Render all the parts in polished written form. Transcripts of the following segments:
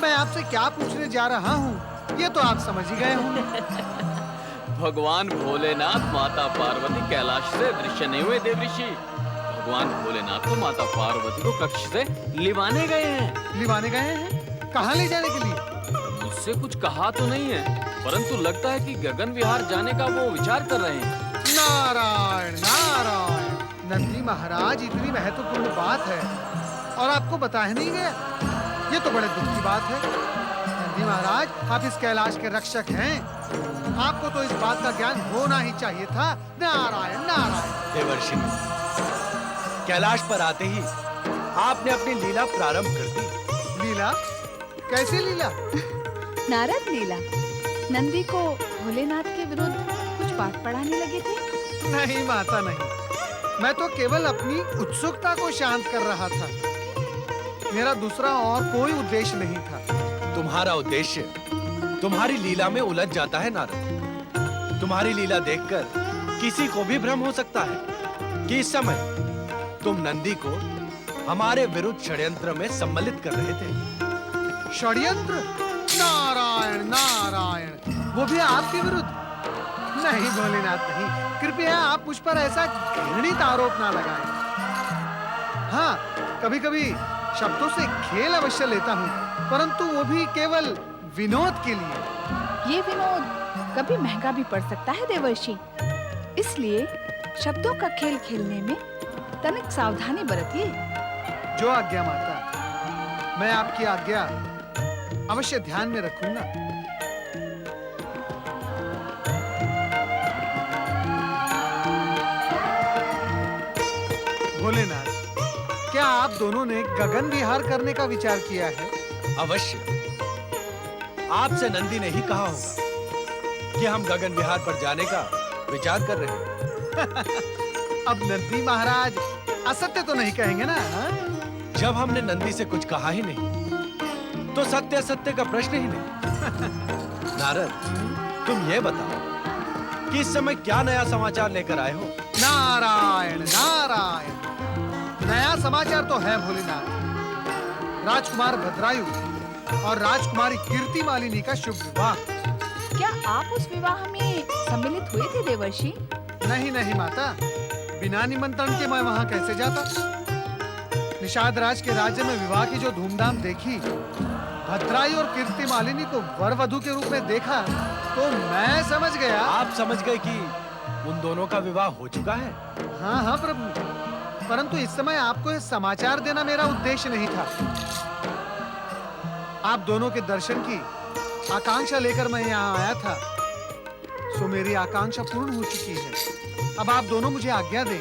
मैं आपसे क्या पूछने जा रहा हूँ ये तो आप समझ ही गए होंगे। भगवान भोलेनाथ माता पार्वती कैलाश से दृश्य नहीं हुए देवऋषि। भगवान भोलेनाथ तो माता पार्वती को कक्ष से लिवाने गए हैं। लिवाने गए हैं? कहाँ ले जाने के लिए? मुझसे कुछ कहा तो नहीं है, परंतु लगता है कि गगन विहार जाने का वो विचार कर रहे हैं। नारायण नारायण, नंदी महाराज इतनी महत्वपूर्ण बात है और आपको बताया नहीं गया, ये तो बड़े दुख की बात है। नंदी महाराज आप इस कैलाश के रक्षक हैं, आपको तो इस बात का ज्ञान होना ही चाहिए था। नारायण नारायण। देवर्षि, कैलाश पर आते ही आपने अपनी लीला प्रारंभ कर दी। लीला? कैसी लीला? नारद लीला। नंदी को भोलेनाथ के विरुद्ध कुछ पाठ पढ़ाने लगे थे? नहीं माता नहीं, मैं तो केवल अपनी उत्सुकता को शांत कर रहा था। मेरा दूसरा और कोई उद्देश्य नहीं था। तुम्हारा उद्देश्य तुम्हारी लीला में उलझ जाता है नारद। तुम्हारी लीला देखकर किसी को भी भ्रम हो सकता है कि इस समय तुम नंदी को हमारे विरुद्ध षड्यंत्र में सम्मिलित कर रहे थे। षड्यंत्र? नारायण नारायण, वो भी आपके विरुद्ध? नहीं भोलेनाथ नहीं, कृपया आप मुझ पर ऐसा घृणित आरोप ना लगाएं। हाँ, कभी-कभी शब्दों से खेल अवश्य लेता हूँ, परंतु वो भी केवल विनोद के लिए। ये विनोद कभी महंगा भी पड़ सकता है देवर्षि, इसलिए शब्दों का खेल खेलने में तनिक सावधानी बरतिए। जो आज्ञा माता, मैं आपकी आज्ञा अवश्य ध्यान में रखूंगा। भोलेनाथ, क्या आप दोनों ने गगन विहार करने का विचार किया है? अवश्य। आपसे नंदी ने ही कहा होगा कि हम गगन विहार पर जाने का विचार कर रहे हैं। अब नंदी महाराज असत्य तो नहीं कहेंगे ना? हाँ? जब हमने नंदी से कुछ कहा ही नहीं, तो सत्य असत्य का प्रश्न ही नहीं। नारद, तुम ये बताओ कि इस समय क्या नया समाचार लेकर आए हो? नारायण नारायण, नया समाचार तो है भोलेनाथ। राजकुमार भद्रायु और राजकुमारी कीर्ति मालिनी का शुभ विवाह। क्या आप उस विवाह में सम्मिलित हुए थे देवर्षि? नहीं नहीं माता, बिना निमंत्रण के मैं वहां कैसे जाता? निषाद राज के राज्य में विवाह की जो धूमधाम देखी, भद्रायु और कीर्ति मालिनी को वर वधू के रूप में देखा, तो मैं समझ गया। आप समझ गए कि उन दोनों का विवाह हो चुका है? हाँ हाँ प्रभु, परंतु इस समय आपको यह समाचार देना मेरा उद्देश्य नहीं था। आप दोनों के दर्शन की आकांक्षा लेकर मैं यहाँ आया था, सो मेरी आकांक्षा पूर्ण हो चुकी है। अब आप दोनों मुझे आज्ञा दें।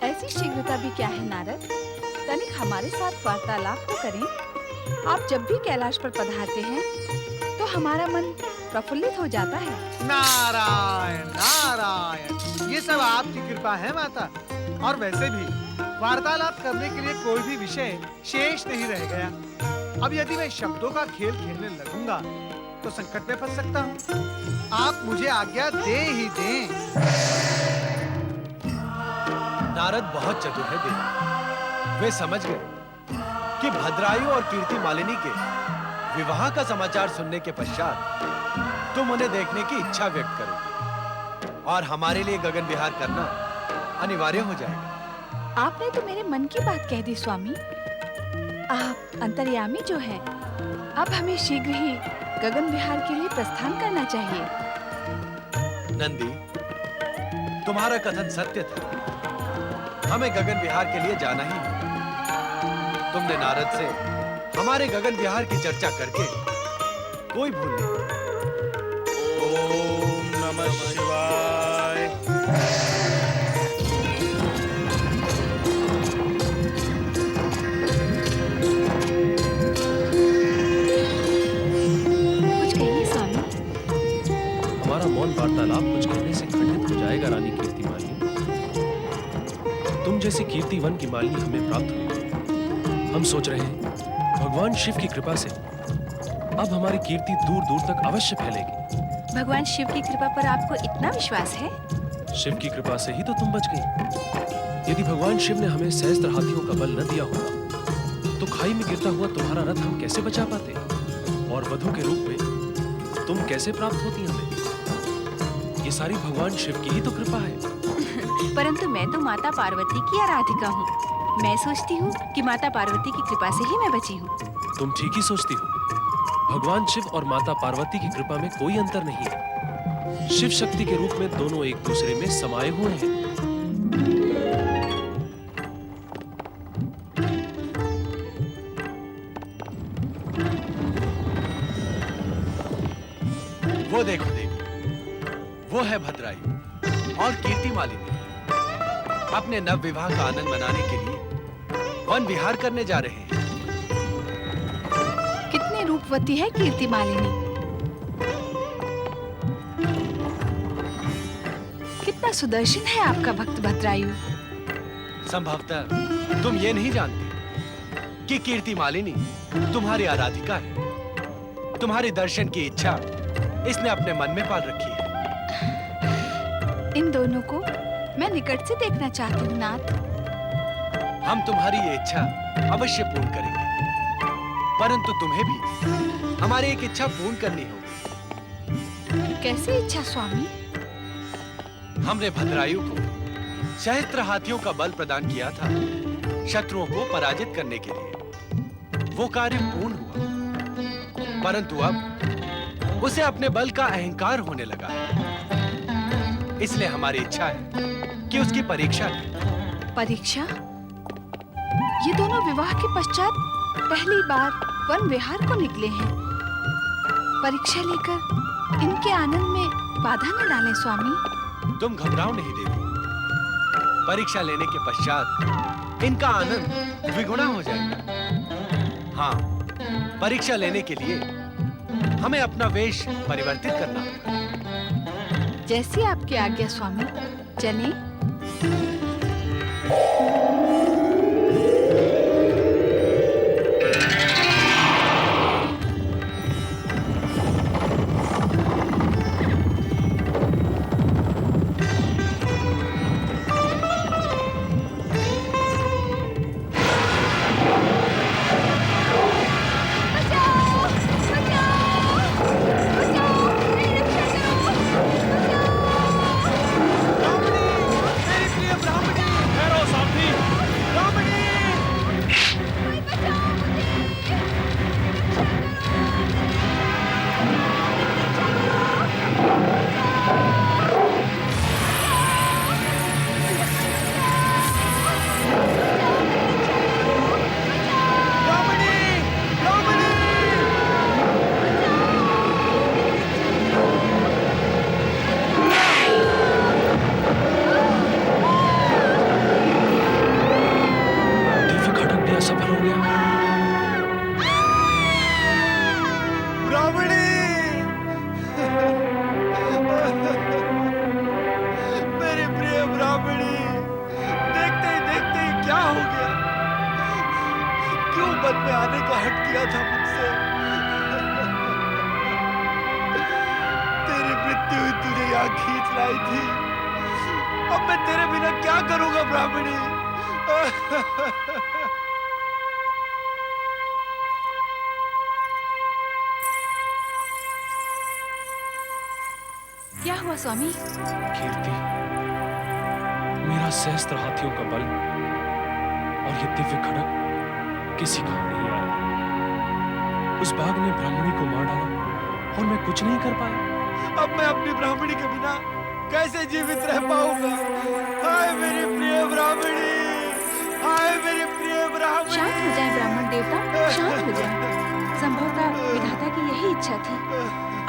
ऐसी शीघ्रता भी क्या है नारद? तनिक हमारे साथ वार्तालाप तो करें। आप जब भी कैलाश पर पधारते हैं, तो हमारा मन प्रफुल्लित हो जाता है। नारायण नारायण, ये सब आपकी कृपा है माता। और वैसे भी वार्तालाप करने के लिए कोई भी विषय शेष नहीं रह गया। अब यदि मैं शब्दों का खेल खेलने लगूंगा तो संकट में फंस सकता हूँ। आप मुझे आज्ञा दे ही दें। नारद बहुत चतुर है देव। वे समझ गए कि भद्रायु और कीर्ति मालिनी के विवाह का समाचार सुनने के पश्चात तुम उन्हें देखने की इच्छा व्यक्त करोगे और हमारे लिए गगन विहार करना अनिवार्य हो जाएगा। आपने तो मेरे मन की बात कह दी स्वामी। आप अंतर्यामी जो हैं, अब हमें शीघ्र ही गगन विहार के लिए प्रस्थान करना चाहिए। नंदी, तुम्हारा कथन सत्य था। हमें गगन विहार के लिए जाना ही है। तुमने नारद से हमारे गगन विहार की चर्चा करके कोई भूल नहीं। ओम नमः शिवाय। कुछ कहिए स्वामी। हमारा मौन वार्तालाप कुछ कहने से खंडित हो जाएगा रानी कीर्ति मालिनी। तुम जैसी कीर्तिवन की मालिनी हमें प्राप्त हुई। हम सोच रहे हैं भगवान शिव की कृपा से अब हमारी कीर्ति दूर दूर तक अवश्य फैलेगी। भगवान शिव की कृपा पर आपको इतना विश्वास है? शिव की कृपा से ही तो तुम बच गई। यदि भगवान शिव ने हमें सहस्त्र हाथियों का बल न दिया होता, तो खाई में गिरता हुआ तुम्हारा रथ हम कैसे बचा पाते? और वधु के रूप में तुम कैसे प्राप्त होती हमें? ये सारी भगवान शिव की ही तो कृपा है। परंतु मैं तो माता पार्वती की आराधिका हूँ। मैं सोचती हूँ कि माता पार्वती की कृपा से ही मैं बची हूँ। तुम ठीक ही सोचती हो। भगवान शिव और माता पार्वती की कृपा में कोई अंतर नहीं है। शिव शक्ति के रूप में दोनों एक दूसरे में समाये हुए हैं। वो देखो देवी, वो है भद्रायु और कीर्ति मालिनी। अपने नव विवाह का आनंद मनाने के लिए वन विहार करने जा रहे हैं। कितनी रूपवती है कीर्ति मालिनी। कितना सुदर्शन है आपका भक्त भद्रायु। संभवतः तुम ये नहीं जानती कि कीर्ति मालिनी तुम्हारी आराधिका है। तुम्हारे दर्शन की इच्छा इसने अपने मन में पाल रखी है। इन दोनों को मैं निकट से देखना चाहती हूँ नाथ। हम तुम्हारी ये इच्छा अवश्य पूर्ण करेंगे, परंतु तुम्हें भी हमारी एक इच्छा पूर्ण करनी होगी। कैसी इच्छा स्वामी? हमने भद्रायु को सहस्त्र हाथियों का बल प्रदान किया था शत्रुओं को पराजित करने के लिए। वो कार्य पूर्ण हुआ, परंतु अब उसे अपने बल का अहंकार होने लगा है। इसलिए हमारी इच्छा है कि उसकी परीक्षा लें। परीक्षा? ये दोनों विवाह के पश्चात पहली बार वन विहार को निकले हैं। परीक्षा लेकर इनके आनंद में बाधा न डालें स्वामी। तुम घबराओ नहीं देवी। परीक्षा लेने के पश्चात इनका आनंद द्विगुना हो जाएगा। हाँ, परीक्षा लेने के लिए हमें अपना वेश परिवर्तित करना होगा। जैसी आपकी आज्ञा स्वामी। चलें। मोहब्बत में आने का हट किया था मुझसे। तेरी मृत्यु ही तुझे यहाँ खींच लाई थी। अब मैं तेरे बिना क्या करूंगा ब्राह्मणी? क्या हुआ स्वामी? कीर्ति, मेरा सहस्त्र हाथियों का बल और ये दिव्य खड़ग किसी काम नहीं आया। उस बाघ ने ब्राह्मणी को मार डाला और मैं कुछ नहीं कर पाया। अब मैं अपनी ब्राह्मणी के बिना कैसे जीवित रह पाऊंगा? हाय मेरी प्रिय ब्राह्मणी, हाय मेरी प्रिय ब्राह्मणी। शांत हो जाए ब्राह्मण देवता, शांत हो जाए। संभवतः विधाता की यही इच्छा थी।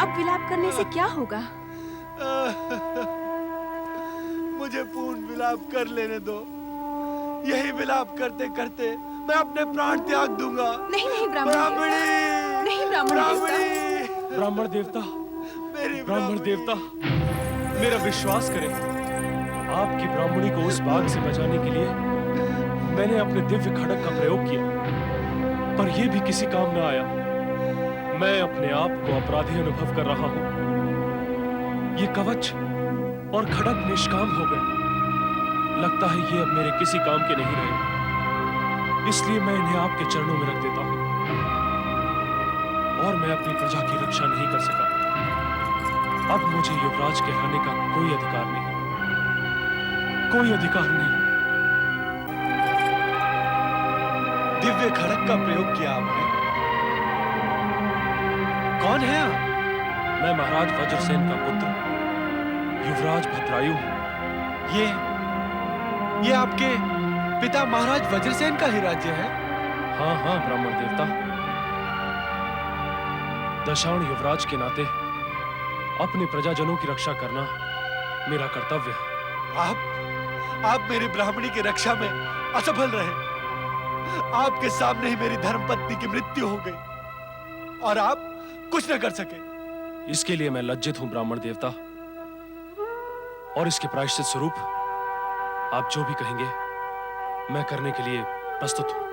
अब विलाप करने से क्या होगा? मुझे पूर्ण विलाप कर लेने दो। यही विलाप करते करते मैं अपने प्राण त्याग दूंगा। नहीं नहीं ब्राह्मण, नहीं ब्राह्मण देवता। ब्राह्मण देवता, ब्राह्मण देवता, मेरा विश्वास करें। आपकी ब्राह्मणी को उस बाघ से बचाने के लिए मैंने अपने दिव्य खड़ग का प्रयोग किया, पर यह भी किसी काम न आया। मैं अपने आप को अपराधी अनुभव कर रहा हूं। ये कवच और खड़ग निष्काम हो गए। लगता है ये अब मेरे किसी काम के नहीं रहे। इसलिए मैं इन्हें आपके चरणों में रख देता हूं और मैं अपनी प्रजा की रक्षा नहीं कर सका। अब मुझे युवराज कहलाने का कोई अधिकार नहीं, कोई अधिकार नहीं। दिव्य खड़ग का प्रयोग किया आपने। कौन है आप? मैं महाराज वज्रसेन का पुत्र युवराज भद्रायु हूं। ये आपके पिता महाराज वज्रसेन का ही राज्य है? हाँ हाँ ब्राह्मण देवता, दशाण युवराज के नाते अपने प्रजाजनों की रक्षा करना मेरा कर्तव्य है। आप मेरी ब्राह्मणी की रक्षा में असफल रहे। आपके सामने ही मेरी धर्मपत्नी की मृत्यु हो गई और आप कुछ न कर सके। इसके लिए मैं लज्जित हूं ब्राह्मण देवता, और इसके प्रायश्चित स्वरूप आप जो भी कहेंगे मैं करने के लिए प्रस्तुत हूं।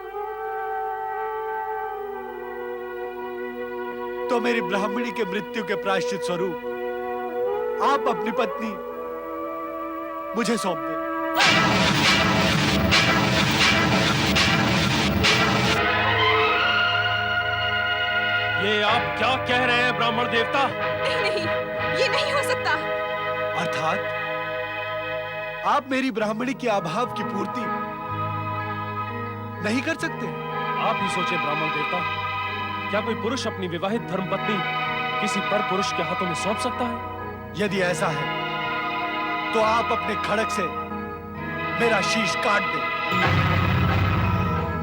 तो मेरी ब्राह्मणी के मृत्यु के प्रायश्चित स्वरूप आप अपनी पत्नी मुझे सौंप दें। ये आप क्या कह रहे हैं ब्राह्मण देवता? नहीं, ये नहीं हो सकता। अर्थात आप मेरी ब्राह्मणी के अभाव की पूर्ति नहीं कर सकते? आप ही सोचे ब्राह्मण देवता, क्या कोई पुरुष अपनी विवाहित धर्मपत्नी किसी पर पुरुष के हाथों में सौंप सकता है? यदि ऐसा है तो आप अपने खड़ग से मेरा शीश काट दें।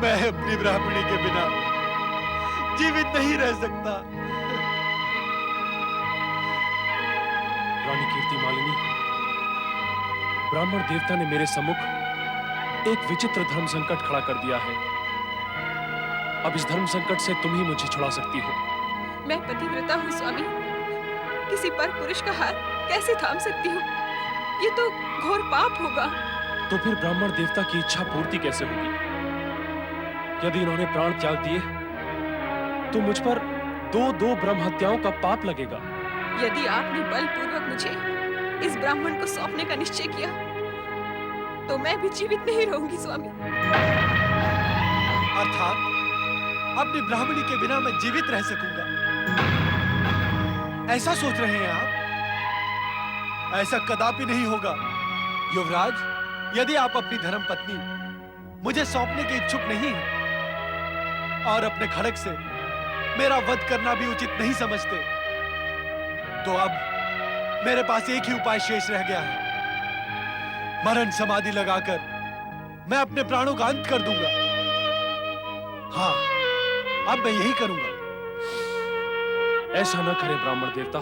मैं अपनी ब्राह्मणी के बिना जीवित नहीं रह सकता। रानी कीर्ति मालिनी, ब्राह्मण देवता ने मेरे सम्मुख एक विचित्र धर्म संकट खड़ा कर दिया है। अब इस धर्म संकट से तुम ही मुझे छुड़ा सकती हो। मैं पतिव्रता हूँ स्वामी, किसी पर पुरुष का हाथ कैसे थाम सकती हूँ? ये तो घोर पाप होगा। तो फिर ब्राह्मण देवता की इच्छा पूर्ति कैसे होगी? यदि इन्होंने प्राण त्याग दिए तो मुझ पर दो ब्रह्म हत्याओं का पाप लगेगा। यदि आपने बलपूर्वक मुझे इस ब्राह्मण को सौंपने का निश्चय किया तो मैं भी जीवित नहीं रहूंगी स्वामी। अर्थात अपनी ब्राह्मणी के बिना मैं जीवित रह सकूंगा, ऐसा सोच रहे हैं आप? ऐसा कदापि नहीं होगा युवराज। यदि आप अपनी धर्मपत्नी मुझे सौंपने के इच्छुक नहीं हैं और अपने खड़ग से मेरा वध करना भी उचित नहीं समझते, तो अब मेरे पास एक ही उपाय शेष रह गया है। मरण समाधि लगाकर मैं अपने प्राणों का अंत कर दूंगा। हाँ, अब मैं यही करूंगा। ऐसा न करें ब्राह्मण देवता,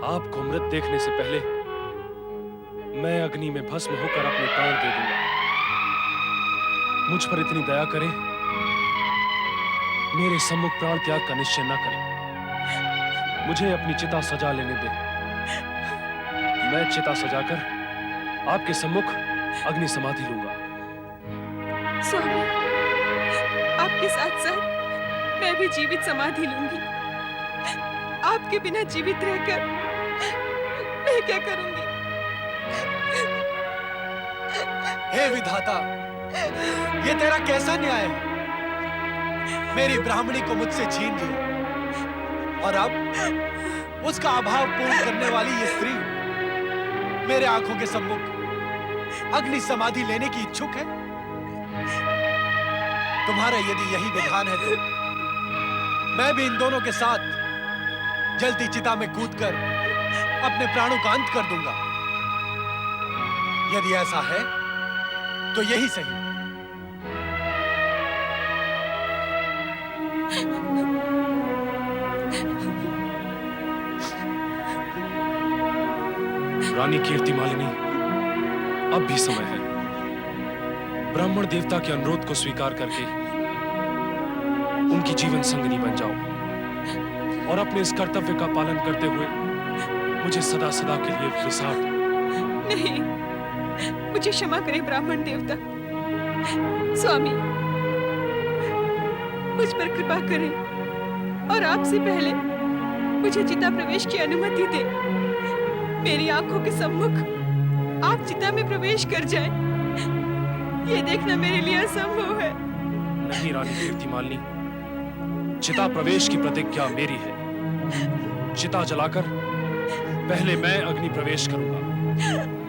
आपको मृत देखने से पहले मैं अग्नि में भस्म होकर अपने प्राण दे दूंगा। मुझ पर इतनी दया करें, मेरे सम्मुख प्राण त्याग का निश्चय न करें। मुझे अपनी चिता सजा लेने दें। मैं चिता सजाकर आपके सम्मुख अग्नि समाधि लूंगा। स्वामी, आपके साथ साथ मैं भी जीवित समाधि लूंगी। आपके बिना जीवित रहकर मैं क्या करूंगी? हे विधाता, ये तेरा कैसा न्याय है? मेरी ब्राह्मणी को मुझसे छीन लिया और अब उसका अभाव पूर्ण करने वाली ये स्त्री मेरे आंखों के सम्मुख अग्नि समाधि लेने की इच्छुक है। तुम्हारा यदि यही विधान है तो मैं भी इन दोनों के साथ जलती चिता में कूदकर अपने प्राणों का अंत कर दूंगा। यदि ऐसा है तो यही सही। रानी कीर्ति मालिनी, अब भी समय है। ब्राह्मण देवता के अनुरोध को स्वीकार करके उनकी जीवन संगिनी बन जाओ और अपने इस कर्तव्य का पालन करते हुए मुझे सदा सदा के लिए विसार दो। नहीं, मुझे क्षमा करें ब्राह्मण देवता। स्वामी, मुझ पर कृपा करें और आपसे पहले मुझे चिता प्रवेश की अनुमति दें। मेरी आंखों के सम्मुख आप चिता में प्रवेश कर जाएं, ये देखना मेरे लिए असंभव है। नहीं रानी कीर्ति मालिनी, चिता प्रवेश की प्रतिज्ञा मेरी है। चिता जलाकर पहले मैं अग्नि प्रवेश करूंगा।